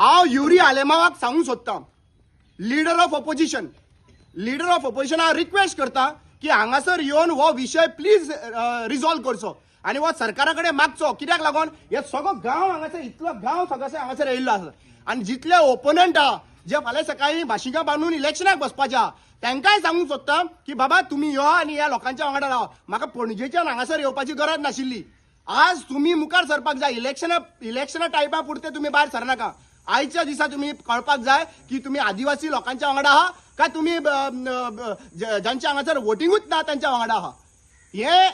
हांव युरी आलेमावाक सांगूंक सोदतां, लिडर ऑफ ऑपोजिशन हांव रिक्वेस्ट करता की हांगासर येवन हो विशय प्लीज रिझॉल्व करचो आनी हो सरकारा कडेन मागचो. कित्याक लागून हे सगळो गांव हांगासर इतलो गांव सगळो हांगासर येयल्लो आसा आनी जितले ओपोनंट आहा जे फाल्यां सकाळीं भाशिकां बांदून इलेक्शनाक बसपाचे आहा तांकांय सांगूंक सोदता की बाबा तुमी यो आनी ह्या लोकांच्या वांगडा राव. म्हाका पणजेच्यान हांगासर येवपाची गरज नाशिल्ली. आज तुम्ही मुखार सरपाक जाय. इलेक्शना टायमा पुरते तुम्ही भायर सरनाका. आयच्या दिसा तुम्ही कळपाक जाय की तुम्ही आदिवासी लोकांच्या वांगडा आहा काय तुम्ही ज्यांच्या हांगासर वोटिंगूच ना त्यांच्या वांगडा आहा. हे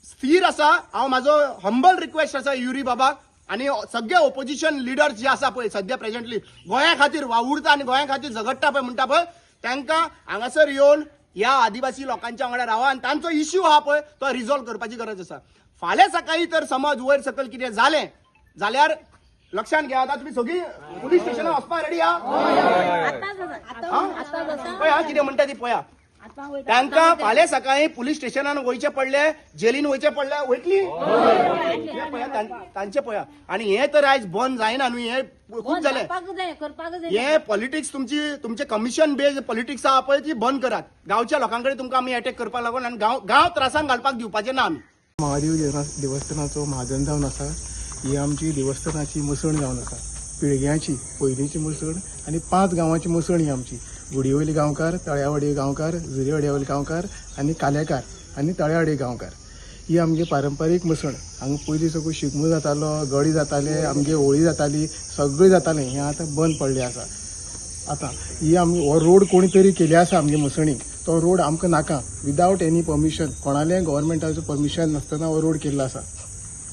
स्थिर आसा. हांव म्हाजो हंबल रिक्वेस्ट आसा युरी बाबाक आनी सगळे ओपोजिशन लिडर्स जे आसा पळय सध्या प्रेझेंटली गोंया खातीर वावुरता आनी गोंया खातीर झगडटा पळय म्हणटा पळय तांकां हांगासर येवन ह्या आदिवासी लोकांच्या वांगडा रावा आनी तांचो इश्यू आहा पळय तो रिझॉल्व करपाची गरज आसा. फाल्यां सकाळी तर समज वयर सकयल कितें जालें जाल्यार लक्षात घ्या. आता तुम्ही सगळी पोलीस स्टेशनार वचपाक रेडी आहा? पळया कितें म्हणटा ती पळया. तांकां फाल्यां सकाळी पुलीस स्टेशनान वयचे पडले, जेलीन वयचे पडले, वयतली तांचे पळया. आनी हे तर आयज बंद जायना न्हू. हे खूब जालें. हे पॉलिटिक्स तुमचे कमिशन बेस्ड पॉलिटिक्स आहा पळय ती बंद करात. गांवच्या लोकांकडे तुमकां आमी अटॅक करपाक लागून आनी गांव त्रासांक घालपाक दिवपाचे ना आमी. महादेव देवस्थानाचो महाजन जावन आसा. ही आमची देवस्थानाची मसण जावन आसा. पिळग्यांची पयलींची मसण आनी 5 गांवांची मसण ही आमची. गुडीवयली गांवकार, तळ्यावाडी गांवकार, झुरेवाड्यावयली गांवकार आनी कालेकार आनी तळ्यावाडी गांवकार ही आमगे पारंपारीक मसण. हांगा पयलीं सगळो शिगमो जातालो, गडी जाताले, आमगे होळी जाताली, सगळें जातालें. हें आतां बंद पडलें आसा. आतां ही आमी हो रोड कोणी तरी केले आसा आमगे मसणीक. तो रोड आमकां नाका. विदावट एनी परमिशन, कोणालें गव्हर्मेंटाचो परमिशन नासतना हो रोड केल्लो आसा.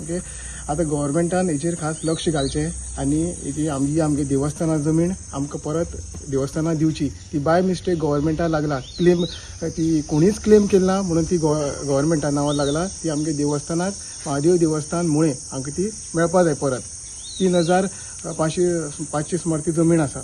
ओके. आतां गव्हर्मेंटान हेचेर खास लक्ष घालचें आनी ही आमगे देवस्थाना जमीन आमकां परत देवस्थाना दिवची. ती बाय मिस्टेक गव्हर्मेंटाक लागला क्लेम. ती कोणीच क्लेम केली ना म्हणून ती गव्हर्मेंटा नांवार लागला. ती आमगे देवस्थानाक महादेव देवस्थान मुळे आमकां ती मेळपा जाय परत. 3500 सुमार ती जमीन आसा.